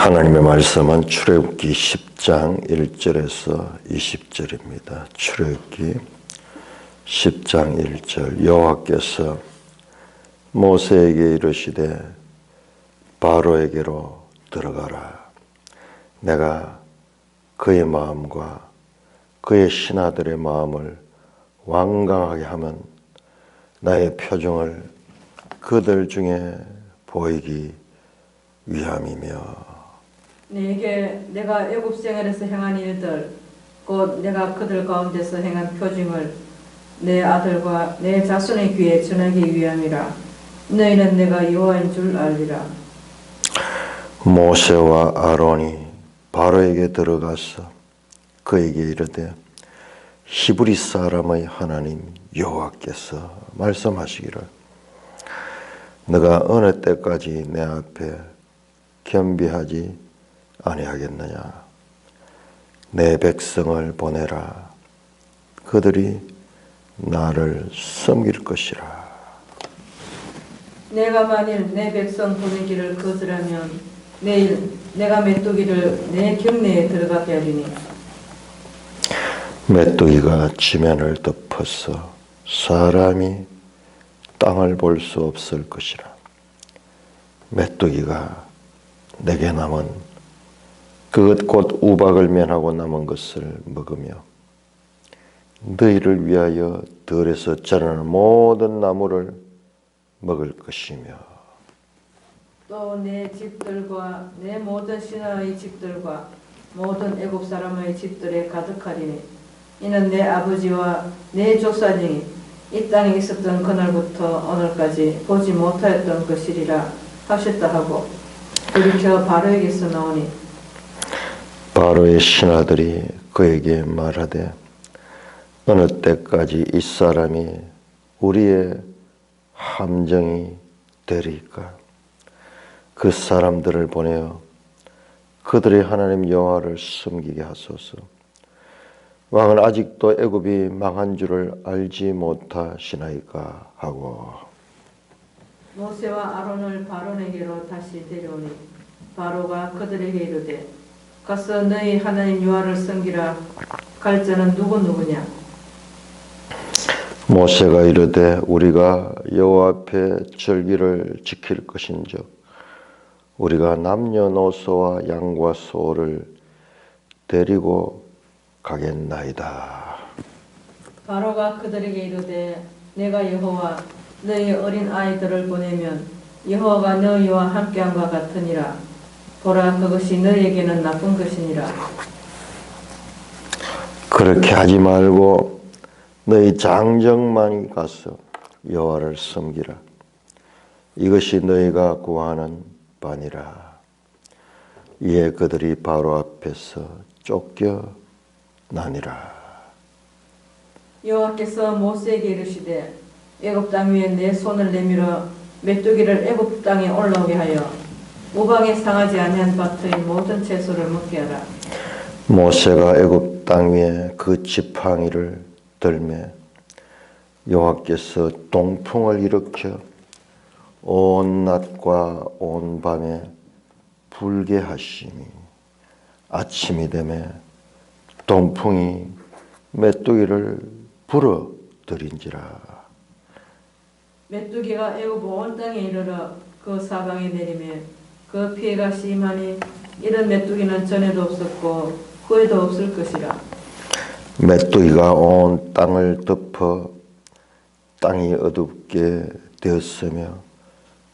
하나님의 말씀은 출애굽기 10장 1절에서 20절입니다. 출애굽기 10장 1절 여호와께서 모세에게 이르시되 바로에게로 들어가라. 내가 그의 마음과 그의 신하들의 마음을 완강하게 하면 나의 표정을 그들 중에 보이기 위함이며 네게 내가 애굽 생활에서 행한 일들 곧 내가 그들 가운데서 행한 표징을 내 아들과 내 자손의 귀에 전하기 위함이라. 너희는 내가 여호와인 줄 알리라. 모세와 아론이 바로에게 들어가서 그에게 이르되 히브리 사람의 하나님 여호와께서 말씀하시기를 너가 어느 때까지 내 앞에 겸비하지 아니하겠느냐. 내 백성을 보내라. 그들이 나를 섬길 것이라. 내가 만일 내 백성 보내기를 거절하면 내일 내가 메뚜기를 내 경내에 들어가게 하리니 메뚜기가 지면을 덮어서 사람이 땅을 볼 수 없을 것이라. 메뚜기가 내게 남은 그것 곧 우박을 면하고 남은 것을 먹으며 너희를 위하여 들에서 자라는 모든 나무를 먹을 것이며 또 내 집들과 내 모든 신하의 집들과 모든 애굽 사람의 집들에 가득하리니 이는 내 아버지와 내 조사 중이 이 땅에 있었던 그날부터 오늘까지 보지 못하였던 것이리라 하셨다 하고 돌이켜 바로에게서 나오니 바로의 신하들이 그에게 말하되 어느 때까지 이 사람이 우리의 함정이 되리까. 그 사람들을 보내어 그들의 하나님 여호와를 섬기게 하소서. 왕은 아직도 애굽이 망한 줄을 알지 못하시나이까 하고 모세와 아론을 바로에게로 다시 데려오니 바로가 그들에게 이르되 가서 너희 하나님 여호와를 섬기라. 갈 자는 누구냐. 모세가 이르되 우리가 여호와 앞에 절기를 지킬 것인즉 우리가 남녀노소와 양과 소를 데리고 가겠나이다. 바로가 그들에게 이르되 내가 여호와 너희 어린 아이들을 보내면 여호와가 너희와 함께함과 같으니라. 보라 그것이 너희에게는 나쁜 것이니라. 그렇게 하지 말고 너희 장정만이 가서 여호와를 섬기라. 이것이 너희가 구하는 바니라. 이에 그들이 바로 앞에서 쫓겨나니라. 여호와께서 모세에게 이르시되 애굽 땅 위에 내 손을 내밀어 메뚜기를 애굽 땅에 올라오게 하여 우박에 상하지 아니한 밭의 모든 채소를 먹게 하라. 모세가 애굽 땅 위에 그 지팡이를 들매 여호와께서 동풍을 일으켜 온 낮과 온 밤에 불게 하시니 아침이 되매 동풍이 메뚜기를 불어들인지라. 메뚜기가 애굽 온 땅에 이르러 그 사방에 내리매 그 피해가 심하니 이런 메뚜기는 전에도 없었고 후에도 없을 것이라. 메뚜기가 온 땅을 덮어 땅이 어둡게 되었으며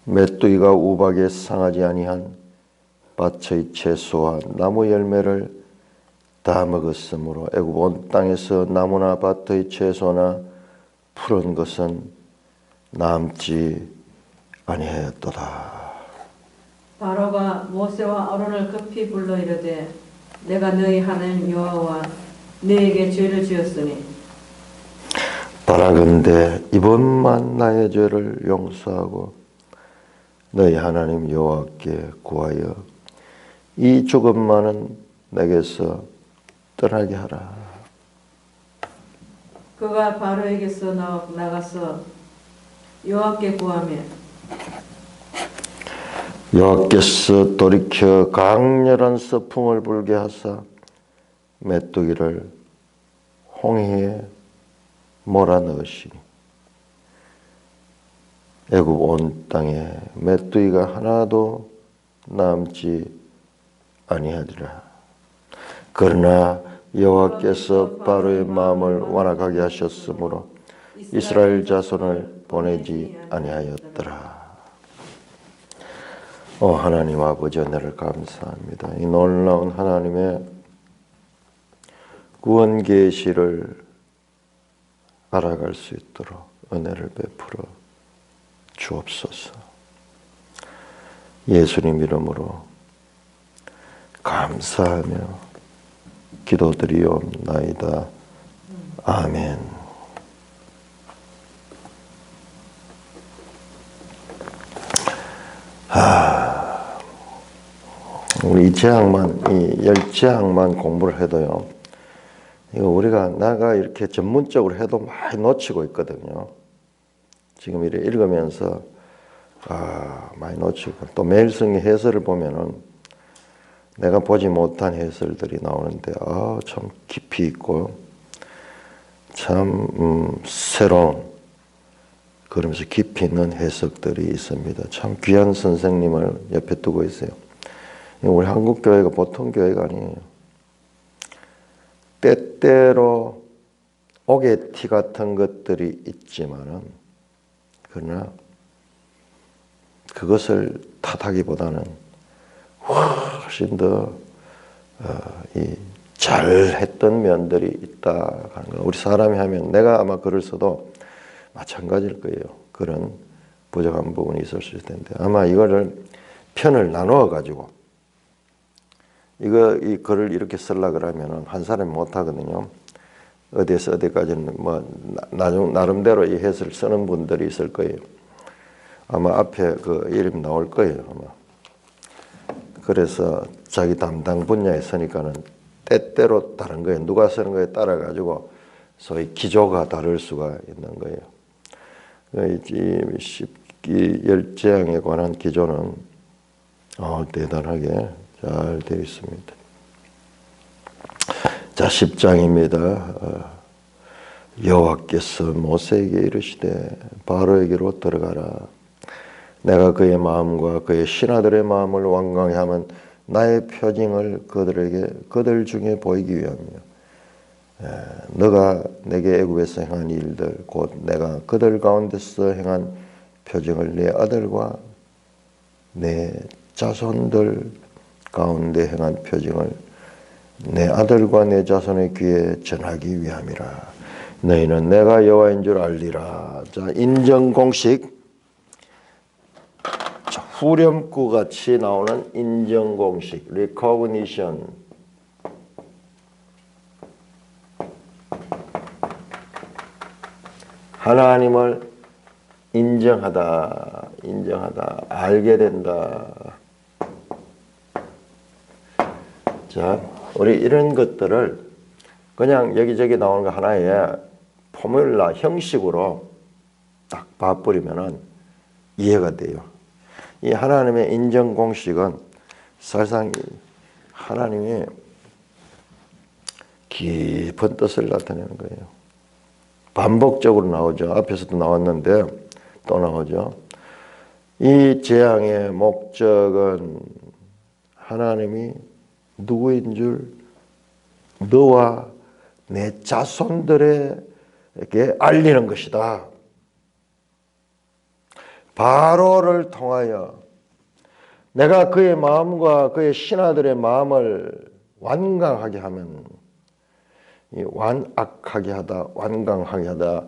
메뚜기가 우박에 상하지 아니한 밭의 채소와 나무 열매를 다 먹었으므로 애굽 온 땅에서 나무나 밭의 채소나 푸른 것은 남지 아니하였도다. 바로가 모세와 아론을 급히 불러 이르되 내가 너희 하나님 여호와와 너에게 죄를 지었으니 바라건대 이번만 나의 죄를 용서하고 너희 하나님 여호와께 구하여 이 조금만은 내게서 떠나게 하라. 그가 바로에게서 나가서 여호와께 구하며 여호와께서 돌이켜 강렬한 서풍을 불게 하사 메뚜기를 홍해에 몰아넣으시니 애굽 온 땅에 메뚜기가 하나도 남지 아니하리라. 그러나 여호와께서 바로의 마음을 완악하게 하셨으므로 이스라엘 자손을 보내지 아니하였더라. 하나님 아버지 은혜를 감사합니다. 이 놀라운 하나님의 구원 계시를 알아갈 수 있도록 은혜를 베풀어 주옵소서. 예수님 이름으로 감사하며 기도드리옵나이다. 아멘. 우리 이 재앙만, 이 10재앙만 공부를 해도요, 이거 내가 이렇게 전문적으로 해도 많이 놓치고 있거든요. 지금 이렇게 읽으면서, 많이 놓치고, 또 매일 성경 해설을 보면은 내가 보지 못한 해설들이 나오는데, 참 깊이 있고, 참, 새로운, 그러면서 깊이 있는 해석들이 있습니다. 참 귀한 선생님을 옆에 두고 있어요. 우리 한국 교회가 보통 교회가 아니에요. 때때로 오게티 같은 것들이 있지만은, 그러나 그것을 탓하기보다는 훨씬 더 잘했던 면들이 있다 하는 거. 우리 사람이 하면 내가 아마 글을 써도 마찬가지일 거예요. 그런 부족한 부분이 있을 수 있을 텐데, 아마 이거를 편을 나누어 가지고 이 글을 이렇게 쓰려고 그러면은 한 사람이 못 하거든요. 어디에서 어디까지는 나름대로 이 해설을 쓰는 분들이 있을 거예요. 아마 앞에 그 이름 나올 거예요, 아마. 그래서 자기 담당 분야에 서니까는 때때로 다른 거예요. 누가 쓰는 거에 따라 가지고 소위 기조가 다를 수가 있는 거예요. 이 열재앙에 관한 기조는 대단하게 잘 되어 있습니다. 자, 10장입니다. 여호와께서 모세에게 이르시되 바로에게로 들어가라. 내가 그의 마음과 그의 신하들의 마음을 완강히 하면 나의 표징을 그들 중에 보이기 위함이요. 너가 내게 애굽에서 행한 일들 곧 내가 그들 가운데서 행한 표징을 내 아들과 내 자손들 가운데 행한 표징을 내 아들과 내 자손의 귀에 전하기 위함이라. 너희는 내가 여호와인 줄 알리라. 자, 인정 공식. 자, 후렴구 같이 나오는 인정 공식. recognition. 하나님을 인정하다, 알게 된다. 자, 우리 이런 것들을 그냥 여기저기 나오는 거 하나의 포뮬라 형식으로 딱 봐버리면은 이해가 돼요. 이 하나님의 인정 공식은 사실상 하나님이 깊은 뜻을 나타내는 거예요. 반복적으로 나오죠. 앞에서도 나왔는데 또 나오죠. 이 재앙의 목적은 하나님이 누구인 줄 너와 내 자손들에게 알리는 것이다. 바로를 통하여 내가 그의 마음과 그의 신하들의 마음을 완강하게 하면, 이 완악하게 하다, 완강하게 하다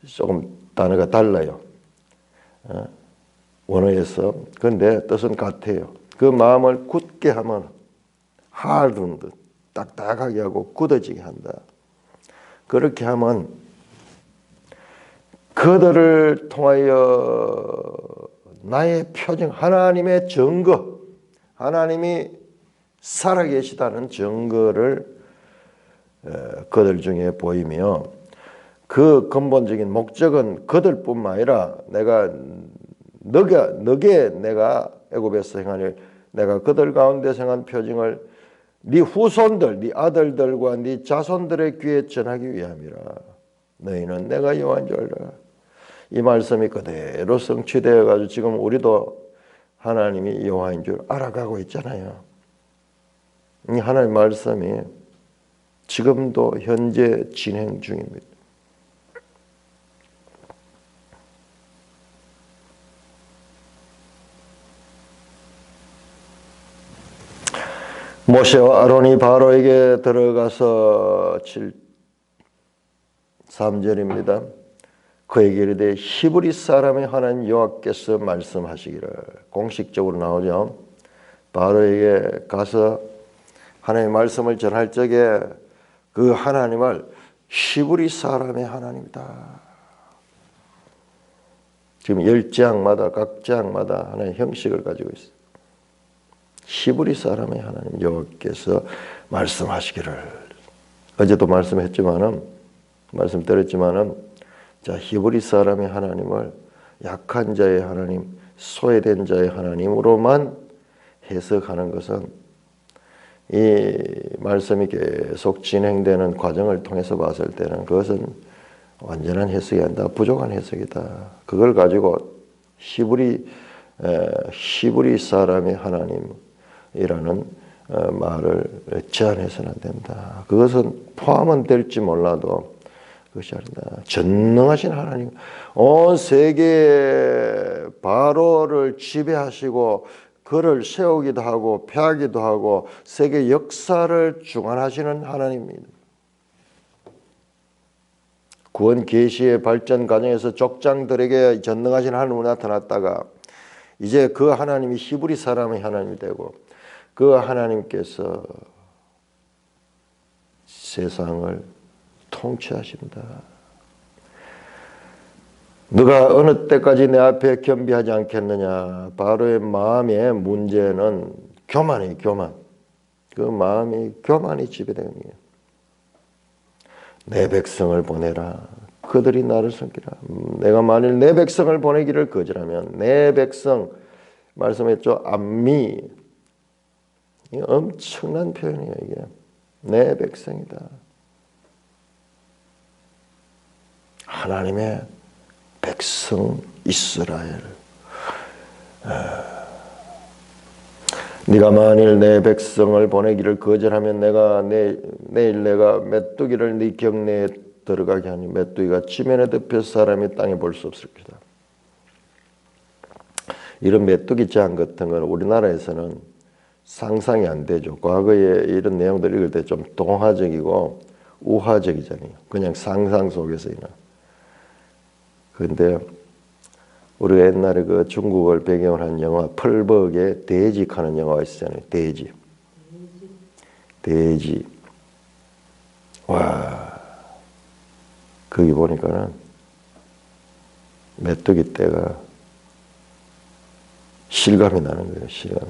조금 단어가 달라요. 원어에서. 그런데 뜻은 같아요. 그 마음을 굳게 하면 하는 듯 딱딱하게 하고 굳어지게 한다. 그렇게 하면 그들을 통하여 나의 표징, 하나님의 증거, 하나님이 살아계시다는 증거를 그들 중에 보이며, 그 근본적인 목적은 그들뿐만 아니라 내가 너게 내가 애굽에서 행하니 내가 그들 가운데서 행한 표징을 네 후손들, 네 아들들과 네 자손들의 귀에 전하기 위함이라. 너희는 내가 여호와인 줄 알라. 이 말씀이 그대로 성취되어 가지고 지금 우리도 하나님이 여호와인 줄 알아가고 있잖아요. 이 하나님 말씀이 지금도 현재 진행 중입니다. 모세와 아론이 바로에게 들어가서 3절입니다. 그에게 이르되 히브리 사람의 하나님 여호와께서 말씀하시기를. 공식적으로 나오죠. 바로에게 가서 하나님의 말씀을 전할 적에 그 하나님을 히브리 사람의 하나님이다. 지금 10장마다 각 장마다 하나의 형식을 가지고 있어요. 히브리 사람의 하나님 여호와께서 말씀하시기를. 어제도 말씀드렸지만은 자, 히브리 사람의 하나님을 약한 자의 하나님, 소외된 자의 하나님으로만 해석하는 것은 이 말씀이 계속 진행되는 과정을 통해서 봤을 때는 그것은 완전한 해석이 아니다. 부족한 해석이다. 그걸 가지고 히브리 사람의 하나님이라는 말을 제한해서는 안 된다. 그것은 포함은 될지 몰라도 그것이 아니다. 전능하신 하나님, 온 세계 바로를 지배하시고 그를 세우기도 하고 폐하기도 하고 세계 역사를 주관하시는 하나님입니다. 구원 계시의 발전 과정에서 족장들에게 전능하신 하나님으로 나타났다가 이제 그 하나님이 히브리 사람의 하나님이 되고 그 하나님께서 세상을 통치하십니다. 너가 어느 때까지 내 앞에 겸비하지 않겠느냐. 바로의 마음의 문제는 교만이에요. 교만. 그 마음이 교만이 지배되는 거예요. 내 백성을 보내라. 그들이 나를 섬기라. 내가 만일 내 백성을 보내기를 거절하면 내 백성, 말씀했죠. 암미. 이게 엄청난 표현이에요. 이게 내 백성이다. 하나님의 백성 이스라엘. 네가 만일 내 백성을 보내기를 거절하면 내일 내가 메뚜기를 네 경내에 들어가게 하니 메뚜기가 지면에 덮여 사람이 땅에 볼 수 없을 것이다. 이런 메뚜기 재앙 같은 건 우리나라에서는 상상이 안 되죠. 과거에 이런 내용들 읽을 때 좀 동화적이고 우화적이잖아요. 그냥 상상 속에서 있는. 그런데 우리가 옛날에 그 중국을 배경으로 한 영화 펄벅의 돼지하는 영화가 있었잖아요. 돼지. 와, 거기 보니까는 메뚜기 떼가 실감이 나는 거예요. 실감.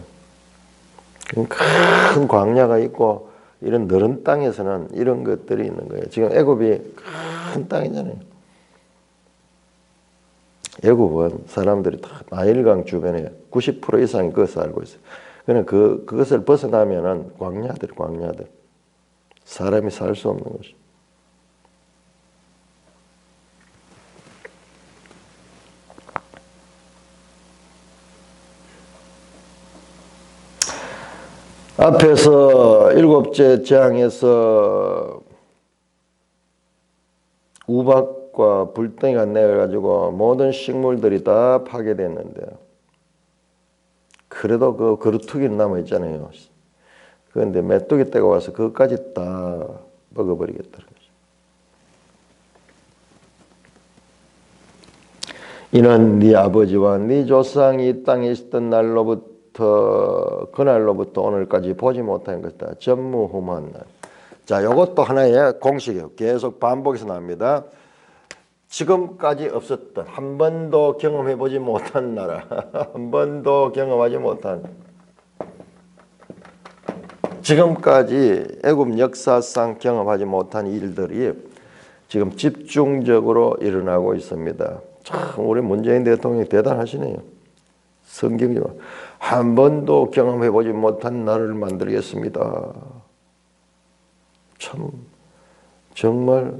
큰 광야가 있고 이런 너른 땅에서는 이런 것들이 있는 거예요. 지금 애굽이 큰 땅이잖아요. 애굽은 사람들이 다 나일강 주변에 90% 이상이 그것을 알고 있어요. 그냥 그것을 벗어나면은 광야들. 사람이 살 수 없는 것이. 앞에서 7째 재앙에서 우박과 불덩이가 내려가지고 모든 식물들이 다 파괴됐는데 그래도 그 그루터기는 남아있잖아요. 그런데 메뚜기 떼가 와서 그것까지 다 먹어버리겠다는 거죠. 이는 네 아버지와 네 조상이 이 땅에 있었던 그날로부터 오늘까지 보지 못한 것이다. 전무후무한 날. 자, 이것도 하나의 공식이에요. 계속 반복해서 나옵니다. 지금까지 없었던, 한 번도 경험해보지 못한 나라, 한 번도 경험하지 못한, 지금까지 애굽 역사상 경험하지 못한 일들이 지금 집중적으로 일어나고 있습니다. 참 우리 문재인 대통령이 대단하시네요. 성경이 한 번도 경험해보지 못한 나를 만들겠습니다. 참 정말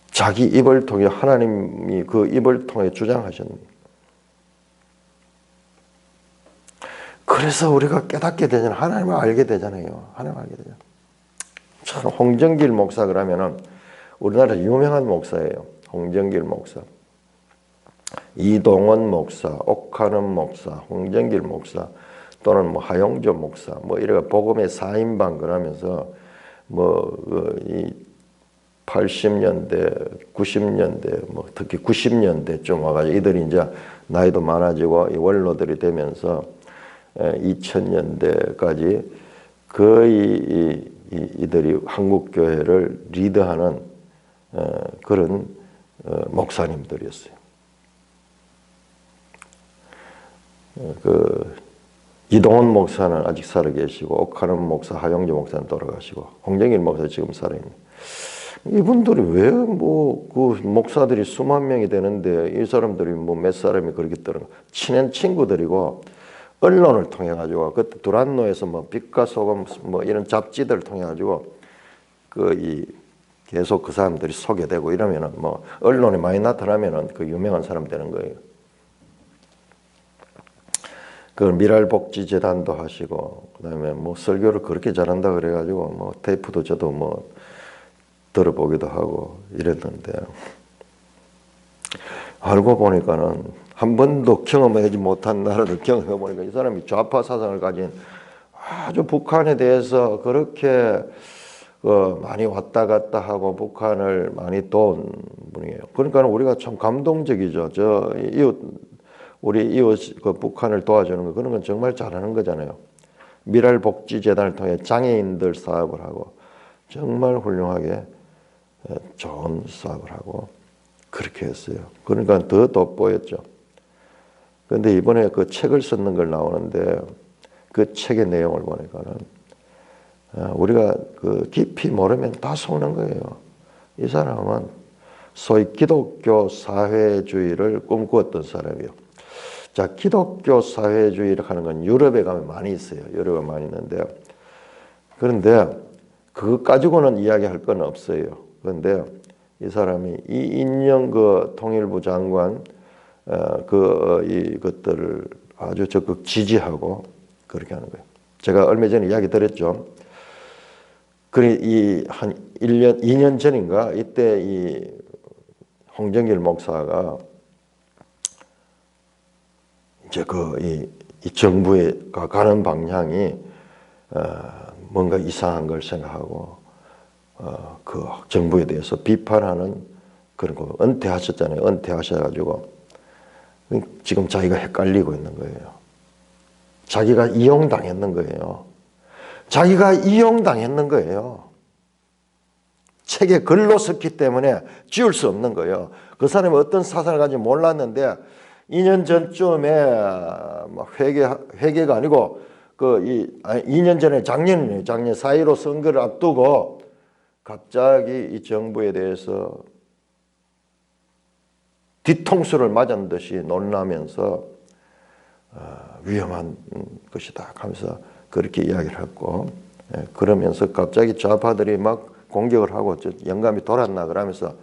자기 입을 통해 하나님이 그 입을 통해 주장하셨습니다. 그래서 우리가 깨닫게 되잖아요. 하나님을 알게 되잖아요. 하나님을 알게 되잖아요. 참 홍정길 목사 그러면은 우리나라 유명한 목사예요. 홍정길 목사, 이동원 목사, 옥하는 목사, 홍정길 목사 또는 뭐 하용조 목사 뭐 이래가 복음의 4인방 그러면서 이 80년대, 90년대 뭐 특히 90년대쯤 와가지고 이들이 이제 나이도 많아지고 이 원로들이 되면서 2000년대까지 거의 이들이 한국 교회를 리드하는 그런 목사님들이었어요. 그 이동원 목사는 아직 살아 계시고 옥하는 목사, 하용조 목사는 돌아가시고 홍정일 목사 지금 살아 있는. 이분들이 왜 그 목사들이 수만 명이 되는데 이 사람들이 뭐 몇 사람이 그렇게 뜨는 친한 친구들이고 언론을 통해 가지고 그때 두란노에서 뭐 빛과 소금 뭐 이런 잡지들을 통해 가지고 계속 그 사람들이 소개되고 이러면은 뭐 언론에 많이 나타나면은 그 유명한 사람 되는 거예요. 그 미랄복지재단도 하시고 그다음에 뭐 설교를 그렇게 잘한다 그래가지고 뭐 테이프도 저도 뭐 들어보기도 하고 이랬는데 알고 보니까는 한 번도 경험하지 못한 나라를 경험해 보니까 이 사람이 좌파 사상을 가진 아주 북한에 대해서 그렇게 많이 왔다 갔다 하고 북한을 많이 도운 분이에요. 그러니까 우리가 참 감동적이죠. 우리 이웃 그 북한을 도와주는 거 그런 건 정말 잘하는 거잖아요. 미랄복지재단을 통해 장애인들 사업을 하고 정말 훌륭하게 좋은 사업을 하고 그렇게 했어요. 그러니까 더 돋보였죠. 그런데 이번에 그 책을 쓰는 걸 나오는데 그 책의 내용을 보니까는 우리가 그 깊이 모르면 다 속는 거예요. 이 사람은 소위 기독교 사회주의를 꿈꾸었던 사람이에요. 자, 기독교 사회주의를 하는 건 유럽에 가면 많이 있어요. 유럽에 많이 있는데 그런데 그거 가지고는 이야기할 건 없어요. 그런데 이 사람이 이인영 그 통일부 장관 이것들을 아주 적극 지지하고 그렇게 하는 거예요. 제가 얼마 전에 이야기 드렸죠. 그래 한 1년, 2년 전인가 이때 이 홍정길 목사가 이제 이 정부가 가는 방향이 뭔가 이상한 걸 생각하고 그 정부에 대해서 비판하는 그런 거 은퇴하셨잖아요. 은퇴하셔가지고 지금 자기가 헷갈리고 있는 거예요. 자기가 이용당했는 거예요. 자기가 이용당했는 거예요. 책에 글로 썼기 때문에 지울 수 없는 거예요. 그 사람이 어떤 사상을 가지고 몰랐는데 2년 전쯤에 회개가 아니고 2년 전에 작년이네요. 작년 4.15 선거를 앞두고 갑자기 이 정부에 대해서 뒤통수를 맞은 듯이 놀라면서 위험한 것이다 하면서 그렇게 이야기를 했고 그러면서 갑자기 좌파들이 막 공격을 하고 영감이 돌았나 그러면서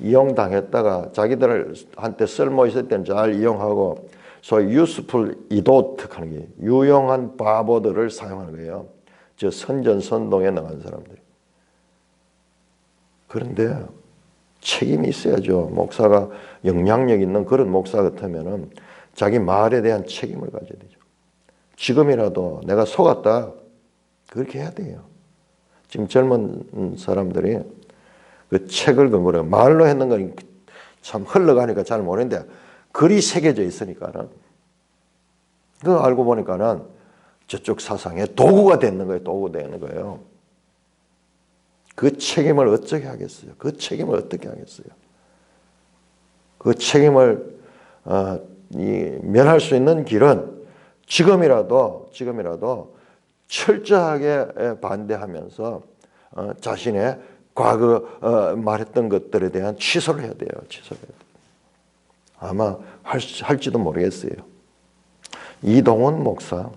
이용당했다가 자기들한테 쓸모 있을 때는 잘 이용하고 소위 useful idiot 하는 게 유용한 바보들을 사용하는 거예요. 저 선전선동에 나간 사람들이. 그런데 책임이 있어야죠. 목사가 영향력 있는 그런 목사 같으면은 자기 말에 대한 책임을 가져야 되죠. 지금이라도 내가 속았다. 그렇게 해야 돼요. 지금 젊은 사람들이 그 책을 근거로 말로 했는 건 참 흘러가니까 잘 모르는데 글이 새겨져 있으니까는 그거 알고 보니까는 저쪽 사상의 도구가 되는 거예요. 도구가 되는 거예요. 그 책임을 어떻게 하겠어요? 그 책임을 어떻게 하겠어요? 그 책임을 면할 수 있는 길은 지금이라도 철저하게 반대하면서 자신의 과거 말했던 것들에 대한 취소를 해야 돼요. 취소를 해야 돼요. 아마 할지도 모르겠어요. 이동원 목사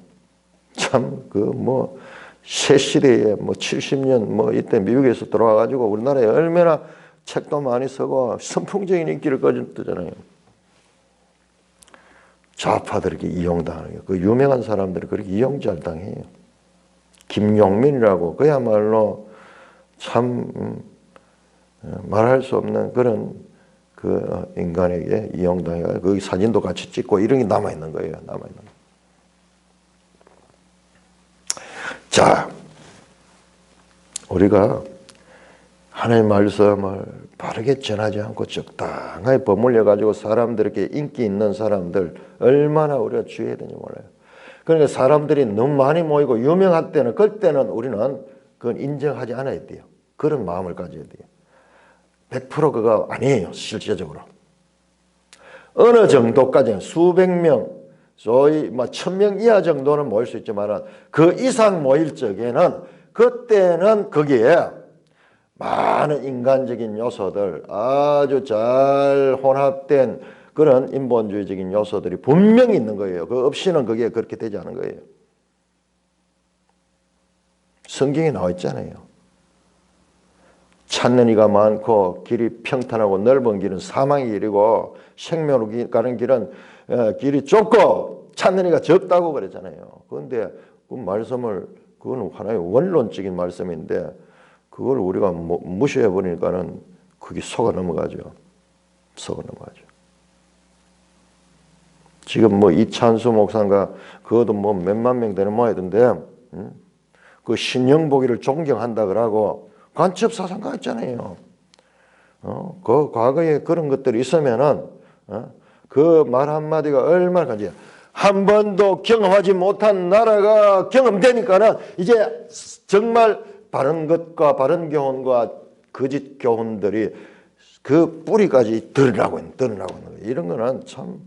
참 그 뭐 새 시대에 뭐 70년 뭐 이때 미국에서 들어와 가지고 우리나라에 얼마나 책도 많이 쓰고 선풍적인 인기를 거뒀잖아요. 좌파들에게 이용당하는 게 그 유명한 사람들이 그렇게 이용 잘 당해요. 김용민이라고 그야말로 참 말할 수 없는 그런 그 인간에게 이용당해가 그 사진도 같이 찍고 이런 게 남아 있는 거예요. 남아 있는 거. 자, 우리가 하나님 말씀을 바르게 전하지 않고 적당하게 버물려 가지고 사람들에게 인기 있는 사람들 얼마나 우리가 주의해야 되는지 몰라요. 그러니까 사람들이 너무 많이 모이고 유명할 때는 그때는 우리는 그건 인정하지 않아야 돼요. 그런 마음을 가져야 돼요. 100% 그거 아니에요. 실제적으로. 어느 정도까지는 수백 명, 소위 1000명 이하 정도는 모일 수 있지만 그 이상 모일 적에는 그때는 거기에 많은 인간적인 요소들 아주 잘 혼합된 그런 인본주의적인 요소들이 분명히 있는 거예요. 그 없이는 그게 그렇게 되지 않은 거예요. 성경에 나와 있잖아요. 찾는 이가 많고 길이 평탄하고 넓은 길은 사망의 길이고 생명으로 가는 길은 길이 좁고 찾는 이가 적다고 그랬잖아요. 그런데 그 말씀을 그건 하나의 원론적인 말씀인데 그걸 우리가 무시해 버리니까는 그게 속아 넘어가죠. 속아 넘어가죠. 지금 뭐 이찬수 목사인가 그것도 뭐 몇만 명 되는 모양이던데 그 신영복이를 존경한다 그러고 간첩 사상가 있잖아요. 그 과거에 그런 것들이 있으면은 그 말 한마디가 얼마나 간지 한 번도 경험하지 못한 나라가 경험되니까는 이제 정말 바른 것과 바른 교훈과 거짓 교훈들이 그 뿌리까지 드러나고 있는 거예요. 이런 거는 참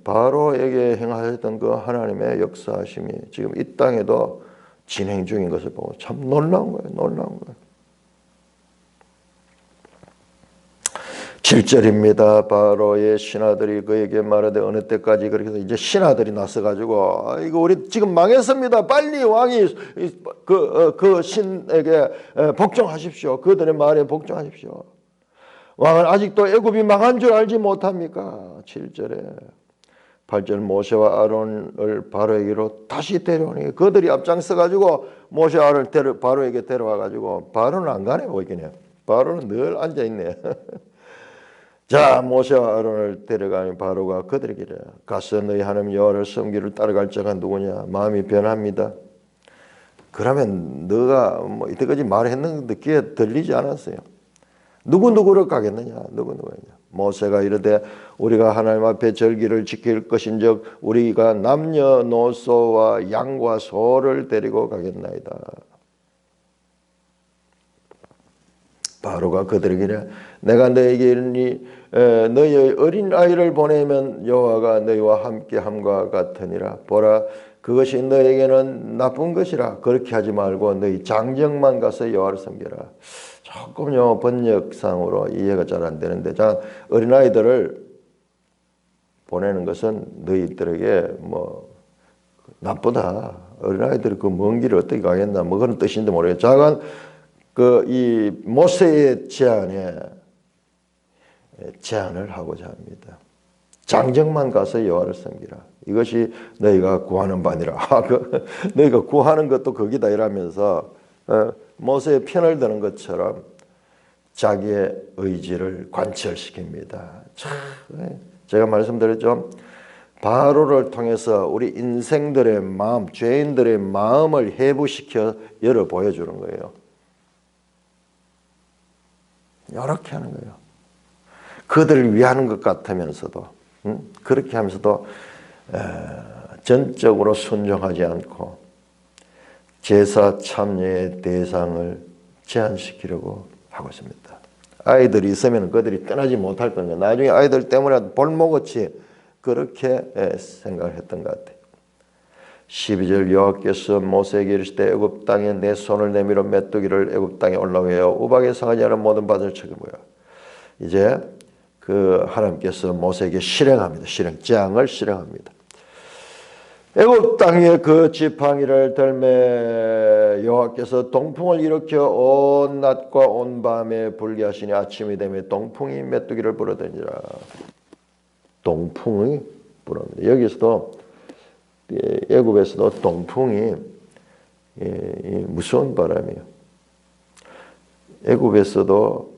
바로에게 행하셨던 그 하나님의 역사하심이 지금 이 땅에도 진행 중인 것을 보고 참 놀라운 거예요. 놀라운 거예요. 7절입니다. 바로의 신하들이 그에게 말하되 어느 때까지 그렇게 해서 이제 신하들이 나서가지고 이거 우리 지금 망했습니다. 빨리 왕이 그 신에게 복종하십시오. 그들의 말에 복종하십시오. 왕은 아직도 애굽이 망한 줄 알지 못합니까? 7절에 8절 모세와 아론을 바로에게로 다시 데려오니 그들이 앞장서가지고 모세와 아론을 바로에게 데려와가지고 바로는 안 가네 보이긴 해요. 바로는 늘 앉아있네. 자 모세와 아론을 데려가니 바로가 그들에게 가서 너희 하나님 여호와를 섬기를 따라갈 자가 누구냐 마음이 변합니다. 그러면 너가 뭐 이때까지 말했는데 귀에 들리지 않았어요. 누구누구를 가겠느냐 누구누구냐 모세가 이르되 우리가 하나님 앞에 절기를 지킬 것인즉 우리가 남녀노소와 양과 소를 데리고 가겠나이다. 바로가 그들에게 이르되 내가 너에게 이르니 너희의 어린 아이를 보내면 여호와가 너희와 함께함과 같으니라. 보라 그것이 너에게는 나쁜 것이라. 그렇게 하지 말고 너희 장정만 가서 여호와를 섬겨라. 조금요 번역상으로 이해가 잘 안 되는데 자 어린아이들을 보내는 것은 너희들에게 뭐 나쁘다. 어린아이들이 그 먼 길을 어떻게 가겠나 뭐 그런 뜻인지 모르겠어요. 작은 이 모세의 제안을 하고자 합니다. 장정만 가서 여호와를 섬기라. 이것이 너희가 구하는 바니라. 너희가 구하는 것도 거기다 이라면서 모세의 편을 드는 것처럼 자기의 의지를 관철시킵니다. 제가 말씀드렸죠. 바로를 통해서 우리 인생들의 마음, 죄인들의 마음을 해부시켜 열어 보여주는 거예요. 이렇게 하는 거예요. 그들을 위하는 것 같으면서도 그렇게 하면서도 전적으로 순종하지 않고 제사 참여의 대상을 제한시키려고 하고 있습니다. 아이들이 있으면 그들이 떠나지 못할 겁니다. 나중에 아이들 때문에 볼모같이 그렇게 생각을 했던 것 같아요. 12절 여호와께서 모세에게 이르시되 애굽 땅에 내 손을 내밀어 메뚜기를 애굽 땅에 올라오게 하여 우박에 상하지 않은 모든 밭을 쳐버려. 이제 그 하나님께서 모세에게 실행합니다. 재앙을 실행합니다. 애굽 땅에 그 지팡이를 들매 여호와께서 동풍을 일으켜 온 낮과 온 밤에 불게 하시니 아침이 되매 동풍이 메뚜기를 불어다니라. 동풍이 불어옵니다. 여기서도 애굽에서도 동풍이 무서운 바람이에요. 애굽에서도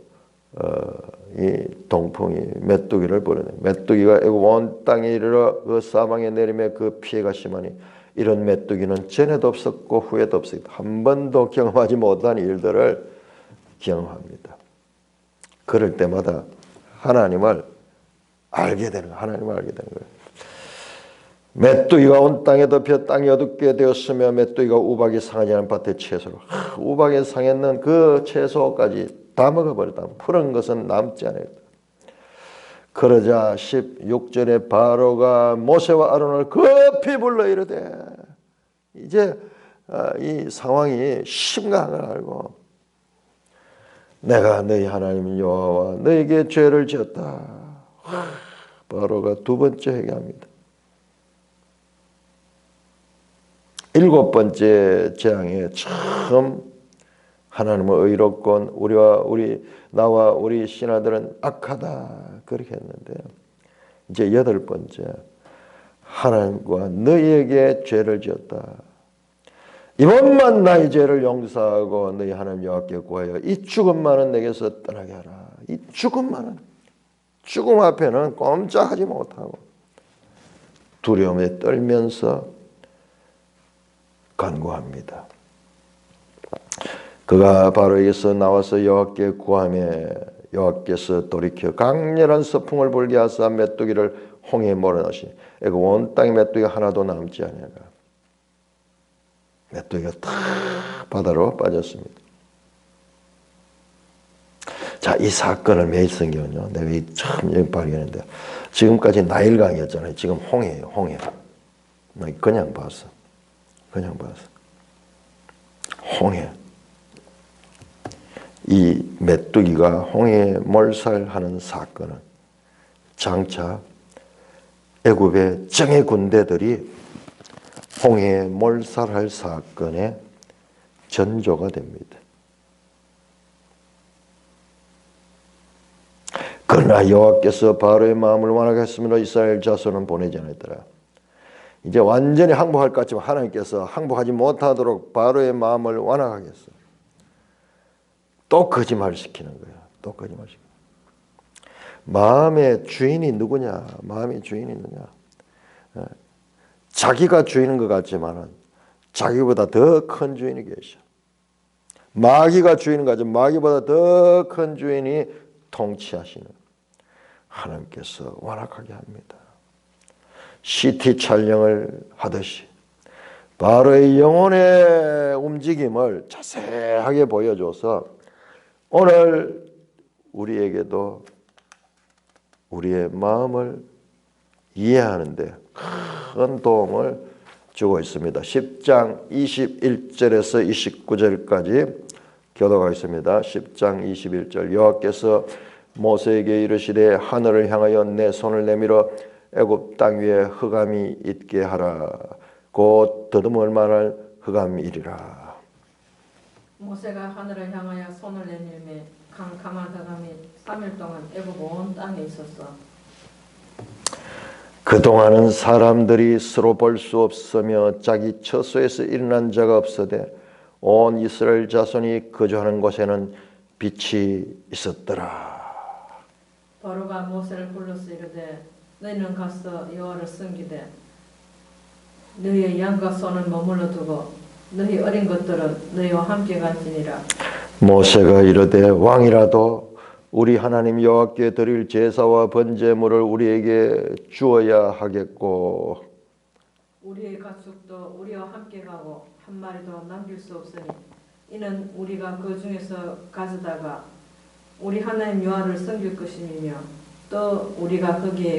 이 동풍이 메뚜기를 불어내요. 메뚜기가 애굽 온 땅에 이르러 그 사방에 내리며 그 피해가 심하니 이런 메뚜기는 전에도 없었고 후에도 없었다. 한 번도 경험하지 못한 일들을 경험합니다. 그럴 때마다 하나님을 알게 되는 거예요. 하나님을 알게 되는 거예요. 메뚜기가 온 땅에 덮여 땅이 어둡게 되었으며 메뚜기가 우박이 상하지 않은 밭의 채소로 우박에 상했는 그 채소까지 다 먹어버렸다. 푸른 것은 남지 않았다. 그러자 16절에 바로가 모세와 아론을 급히 불러 이르되 이제 이 상황이 심각한 걸 알고 내가 너희 하나님 여호와와 너에게 죄를 지었다. 바로가 두 번째 회개합니다. 일곱 번째 재앙에 처음 하나님은 의롭건 나와 우리 신하들은 악하다 그렇게 했는데 이제 여덟 번째 하나님과 너희에게 죄를 지었다. 이번만 나의 죄를 용서하고 너희 하나님 여호와께 구하여 이 죽음만은 내게서 떠나게 하라. 이 죽음만은 죽음 앞에는 꼼짝하지 못하고 두려움에 떨면서 간구합니다. 그가 바로에게서 나와서 여호와께 구하며 여호와께서 돌이켜 강렬한 서풍을 불게 하사 메뚜기를 홍해에 몰아넣으시니 애굽 온 땅에 메뚜기가 하나도 남지 아니하라. 메뚜기가 다 바다로 빠졌습니다. 자, 이 사건을 매일 성경은요. 내가 처음 여기 발견했는데 지금까지 나일강이었잖아요. 지금 홍해예요. 홍해. 나 그냥 봤어. 홍해. 이 메뚜기가 홍해에 몰살하는 사건은 장차 애굽의 정예 군대들이 홍해에 몰살할 사건의 전조가 됩니다. 그러나 여호와께서 바로의 마음을 완하게 했으므로 이스라엘 자손은 보내지 않았더라. 이제 완전히 항복할 것 같지만 하나님께서 항복하지 못하도록 바로의 마음을 완화하게 했어. 또 거짓말을 시키는 거야. 또 거짓말 시키는 거야. 마음의 주인이 누구냐? 마음의 주인이 누구냐? 자기가 주인인 것 같지만 자기보다 더 큰 주인이 계셔. 마귀가 주인인 것 같지만 마귀보다 더 큰 주인이 통치하시는 하나님께서 완악하게 합니다. CT 촬영을 하듯이 바로의 영혼의 움직임을 자세하게 보여줘서 오늘 우리에게도 우리의 마음을 이해하는 데 큰 도움을 주고 있습니다. 10장 21절에서 29절까지 교독하겠습니다. 10장 21절 여호와께서 모세에게 이르시되 하늘을 향하여 내 손을 내밀어 애굽 땅 위에 흑암이 있게 하라. 곧 더듬을 만할 흑암이리라. 모세가 하늘을 향하여 손을 내밀매 캄캄한 흑암이 3일 동안 애굽 온 땅에 있었어. 그동안은 사람들이 서로 볼 수 없으며 자기 처소에서 일어난 자가 없어되 온 이스라엘 자손이 거주하는 곳에는 빛이 있었더라. 바로가 모세를 불러서 이르되 너희는 가서 여호와를 섬기되 너희의 양과 소는 머물러 두고 너희 어린 것들은 너희와 함께 갈지니라. 모세가 이르되 왕이라도 우리 하나님 여호와께 드릴 제사와 번제물을 우리에게 주어야 하겠고 우리의 가축도 우리와 함께 가고 한 마리도 남길 수 없으니 이는 우리가 그 중에서 가져다가 우리 하나님 여호와를 섬길 것임이며 또 우리가 거기에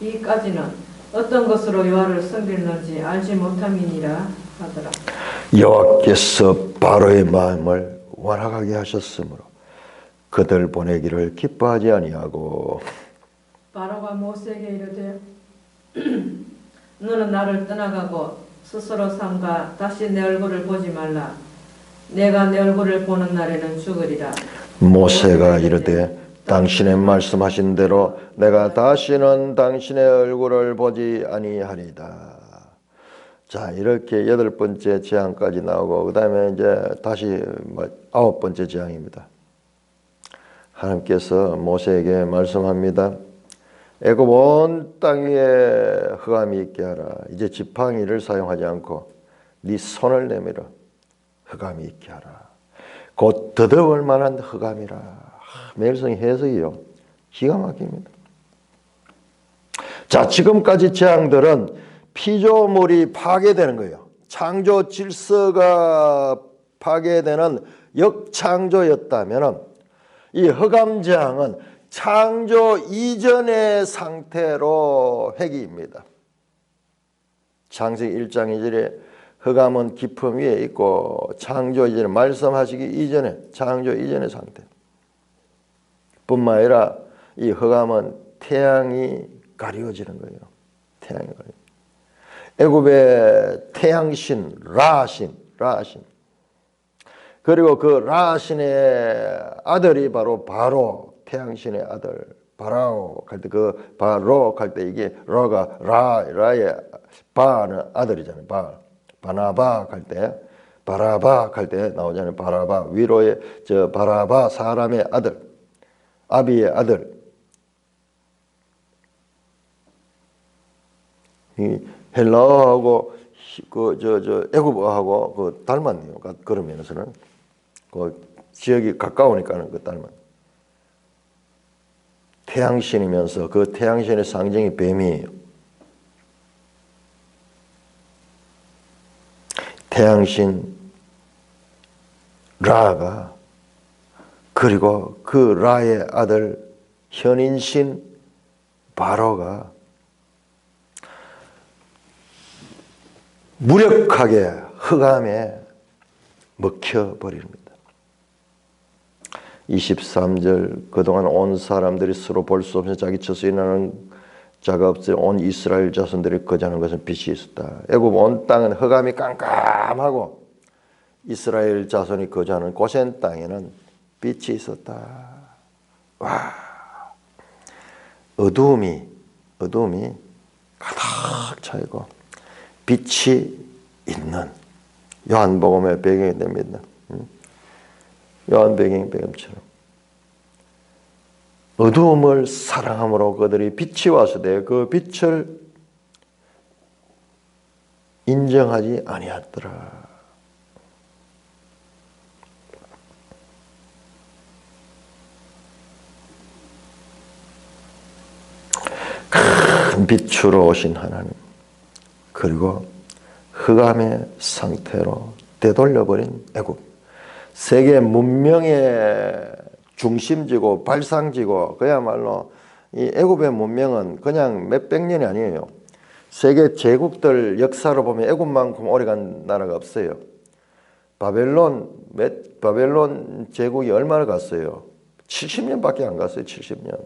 이르러기까지는 어떤 것으로 여호와를 섬기는지 알지 못함이니라 하더라. 여호와께서 바로의 마음을 완악하게 하셨으므로 그들 보내기를 기뻐하지 아니하고 바로가 모세에게 이르되 너는 나를 떠나가고 스스로 삼가 다시 내 얼굴을 보지 말라. 내가 내 얼굴을 보는 날에는 죽으리라. 모세가 이르되 당신의 말씀하신 대로 내가 다시는 당신의 얼굴을 보지 아니하리이다. 자, 이렇게 8번째 재앙까지 나오고 그 다음에 이제 다시 9번째 재앙입니다. 하나님께서 모세에게 말씀합니다. 애굽 온 땅 위에 흑암이 있게 하라. 이제 지팡이를 사용하지 않고 네 손을 내밀어 흑암이 있게 하라. 곧 더더울 만한 흑암이라. 매일성의 해석이요. 기가 막힙니다. 자, 지금까지 재앙들은 피조물이 파괴되는 거예요. 창조 질서가 파괴되는 역창조였다면 이 흑암 재앙은 창조 이전의 상태로 회귀입니다. 창세기 1장 2절에 흑암은 깊음 위에 있고 창조 이전에 말씀하시기 이전에 창조 이전의 상태 뿐만 아니라 이 흑암은 태양이 가리워지는 거예요. 태양이 가리워. 애굽의 태양신 라신 그리고 그 라신의 아들이 바로 태양신의 아들 바라오 할 때 그 바로 할 때 이게 라가 라의 바는 아들이잖아요. 바나바 할 때 바라바 할 때 나오잖아요. 바라바 위로의 저 바라바 사람의 아들 아비의 아들 이 헬라어하고 그 애굽어하고 그 닮았네요. 그런 면에서는 그 지역이 가까우니까는 그 닮았. 태양신이면서 그 태양신의 상징이 뱀이에요. 태양신 라가 그리고 그 라의 아들 현인신 바로가 무력하게 흑암에 먹혀버립니다. 23절 그동안 온 사람들이 서로 볼 수 없는 자기 처소 인하는 자가 없어 온 이스라엘 자손들이 거주하는 것은 빛이 있었다. 애굽 온 땅은 흑암이 깜깜하고 이스라엘 자손이 거주하는 고센 땅에는 빛이 있었다. 와, 어두움이 가득 차있고 빛이 있는 요한복음의 배경이 됩니다. 요한복음처럼 어두움을 사랑함으로 그들이 빛이 와서 그 빛을 인정하지 아니하더라. 큰 빛으로 오신 하나님 그리고 흑암의 상태로 되돌려버린 애굽 세계 문명의 중심지고 발상지고 그야말로 이 애굽의 문명은 그냥 몇백 년이 아니에요. 세계 제국들 역사로 보면 애굽만큼 오래간 나라가 없어요. 바벨론 제국이 얼마나 갔어요? 70년밖에 안 갔어요. 70년.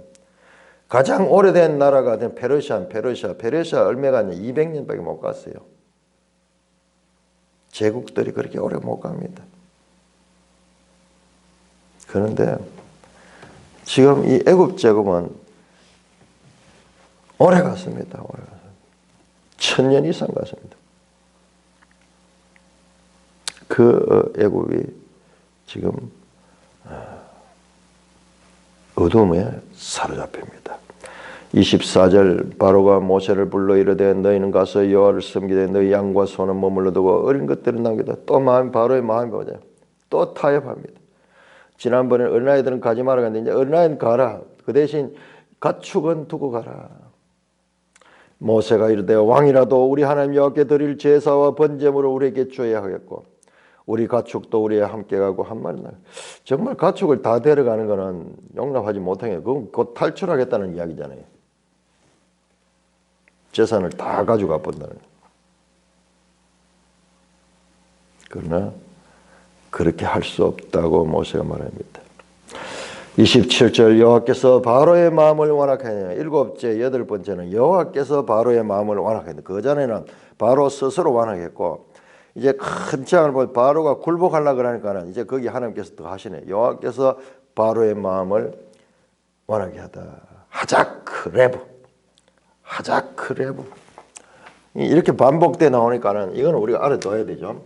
가장 오래된 나라가 된 페르시아 얼마 갔냐? 200년밖에 못 갔어요. 제국들이 그렇게 오래 못 갑니다. 그런데 지금 이 애굽 제국은 오래 갔습니다. 1000년 이상 갔습니다. 그 애굽이 지금 어둠에 사로잡힙니다. 24절 바로가 모세를 불러 이르되 너희는 가서 여호와를 섬기되 너희 양과 소는 머물러 두고 어린 것들은 남기다. 또 바로의 마음이 뭐냐? 또 타협합니다. 지난번에 어린아이들은 가지 말아 갔는데 이제 어린아이는 가라. 그 대신 가축은 두고 가라. 모세가 이르되 왕이라도 우리 하나님 여호와께 드릴 제사와 번제물을 우리에게 줘야 하겠고 우리 가축도 우리와 함께 가고 한 마리 날. 정말 가축을 다 데려가는 것은 용납하지 못하게 그건 곧 탈출하겠다는 이야기잖아요. 재산을 다 가져가 본다는. 그러나 그렇게 할 수 없다고 모세가 말합니다. 27절 여호와께서 바로의 마음을 완악하였느니라. 일곱째, 여덟 번째는 여호와께서 바로의 마음을 완악하였느니라. 그 전에는 바로 스스로 완악했고 이제 큰 재앙을 보면 바로가 굴복하려고 그러니까는 이제 거기 하나님께서 더 하시네. 여호와께서 바로의 마음을 완악하게 하다. 하자크 레브, 하자크 레브. 이렇게 반복돼 나오니까는 이거는 우리가 알아둬야 되죠.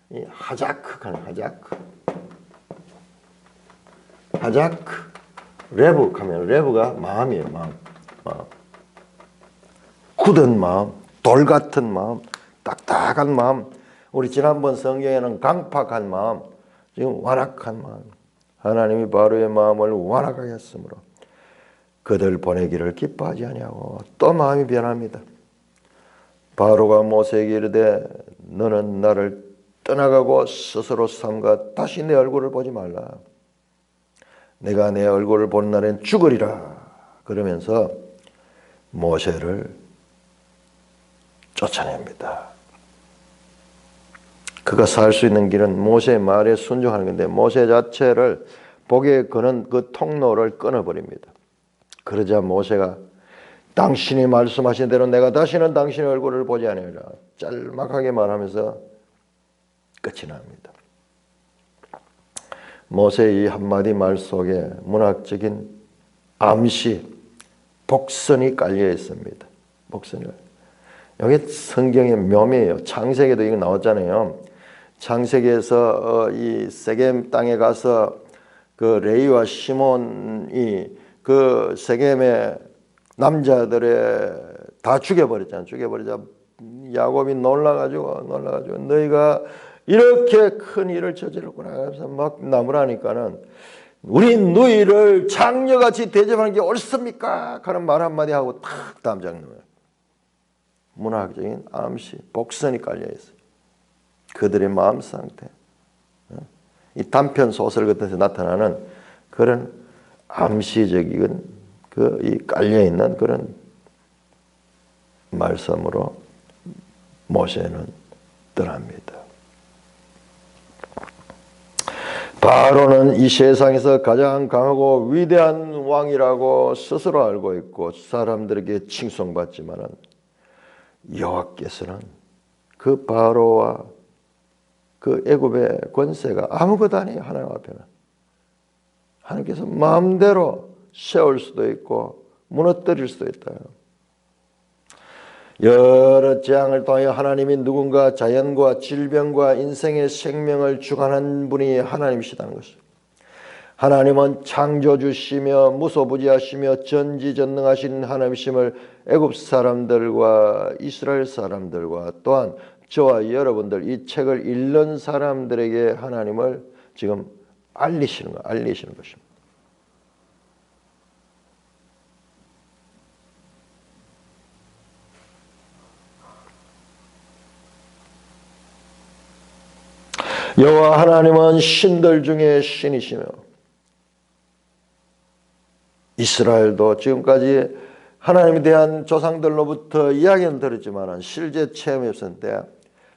이 하자크 하는 하자크, 하자크 레브 하면 레브가 마음이에요. 마음. 굳은 마음, 돌 같은 마음, 딱딱한 마음. 우리 지난번 성경에는 강팍한 마음, 지금 완악한 마음. 하나님이 바로의 마음을 완악하게 했으므로 그들 보내기를 기뻐하지 아니하고 또 마음이 변합니다. 바로가 모세에게 이르되 너는 나를 떠나가고 스스로 삼가 다시 내 얼굴을 보지 말라. 내가 내 얼굴을 보는 날엔 죽으리라. 그러면서 모세를 쫓아냅니다. 그가 살 수 있는 길은 모세의 말에 순종하는 건데 모세 자체를 복에 거는 그 통로를 끊어버립니다. 그러자 모세가 당신이 말씀하신 대로 내가 다시는 당신의 얼굴을 보지 아니하리라. 짤막하게 말하면서 끝이 납니다. 모세의 이 한마디 말 속에 문학적인 암시, 복선이 깔려 있습니다. 복선이. 여기 성경의 묘미예요. 창세기도 이거 나왔잖아요. 창세기에서 이 세겜 땅에 가서 그 레위와 시몬이 그 세겜의 남자들의 다 죽여버렸잖아요. 죽여버리자 야곱이 놀라가지고 너희가 이렇게 큰 일을 저질렀구나 하면서 막 나무라니까는 우리 누이를 장녀같이 대접하는 게 옳습니까? 하는 말 한마디 하고 탁 담장 넣어요. 문학적인 암시, 복선이 깔려있어요. 그들의 마음 상태. 이 단편 소설 같은 데서 나타나는 그런 암시적인 이 깔려있는 그런 말씀으로 모세는 떠납니다. 바로는 이 세상에서 가장 강하고 위대한 왕이라고 스스로 알고 있고 사람들에게 칭송받지만은 여호와께서는 그 바로와 그 애굽의 권세가 아무것도 아니에요. 하나님 앞에는. 하나님께서 마음대로 세울 수도 있고 무너뜨릴 수도 있다. 여러 재앙을 통하여 하나님이 누군가 자연과 질병과 인생의 생명을 주관하는 분이 하나님이시다는 것이죠. 하나님은 창조주시며 무소부지하시며 전지전능하신 하나님이심을 애굽 사람들과 이스라엘 사람들과 또한 저와 여러분들 이 책을 읽는 사람들에게 하나님을 지금 알리시는 것입니다. 여호와 하나님은 신들 중에 신이시며 이스라엘도 지금까지 하나님에 대한 조상들로부터 이야기는 들었지만 실제 체험이 없었는데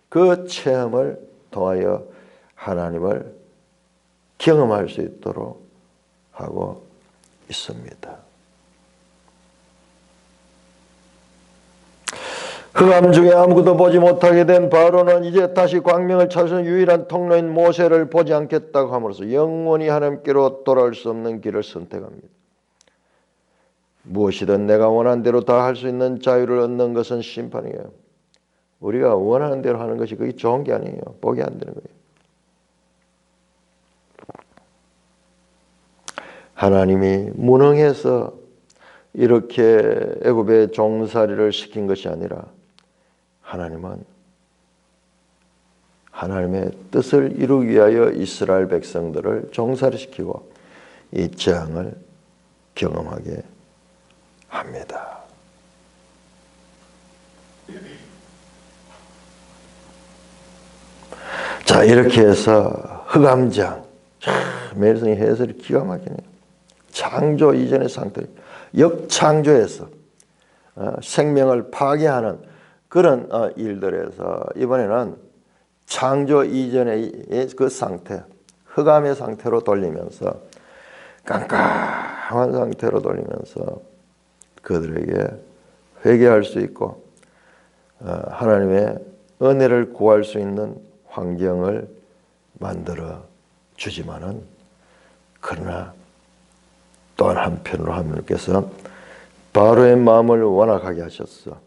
그 체험을 통하여 하나님을 경험할 수 있도록 하고 있습니다. 흑암 중에 아무것도 보지 못하게 된 바로는 이제 다시 광명을 찾는 유일한 통로인 모세를 보지 않겠다고 함으로써 영원히 하나님께로 돌아올 수 없는 길을 선택합니다. 무엇이든 내가 원하는 대로 다 할 수 있는 자유를 얻는 것은 심판이에요. 우리가 원하는 대로 하는 것이 그게 좋은 게 아니에요. 복이 안 되는 거예요. 하나님이 무능해서 이렇게 애굽의 종살이를 시킨 것이 아니라 하나님은 하나님의 뜻을 이루기 위하여 이스라엘 백성들을 종살이시키고 이 재앙을 경험하게 합니다. 자, 이렇게 해서 흑암장, 메일성의 해설이 기가 막히네요. 창조 이전의 상태, 역창조에서 생명을 파괴하는 그런 일들에서 이번에는 창조 이전의 그 상태, 흑암의 상태로 돌리면서 깜깜한 상태로 돌리면서 그들에게 회개할 수 있고 하나님의 은혜를 구할 수 있는 환경을 만들어 주지만은, 그러나 또한 한편으로 하나님께서 바로의 마음을 완악하게 하셨어.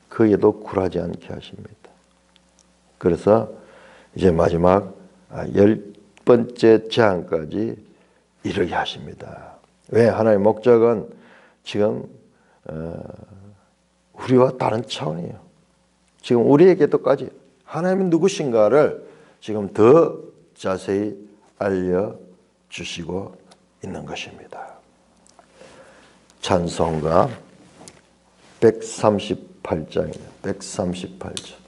그에도 굴하지 않게 하십니다. 그래서 이제 마지막 10번째 재앙까지 이르게 하십니다. 왜? 하나님의 목적은 지금 우리와 다른 차원이에요. 지금 우리에게도까지 하나님이 누구신가를 지금 더 자세히 알려주시고 있는 것입니다. 찬송가 138장입니다. 138장.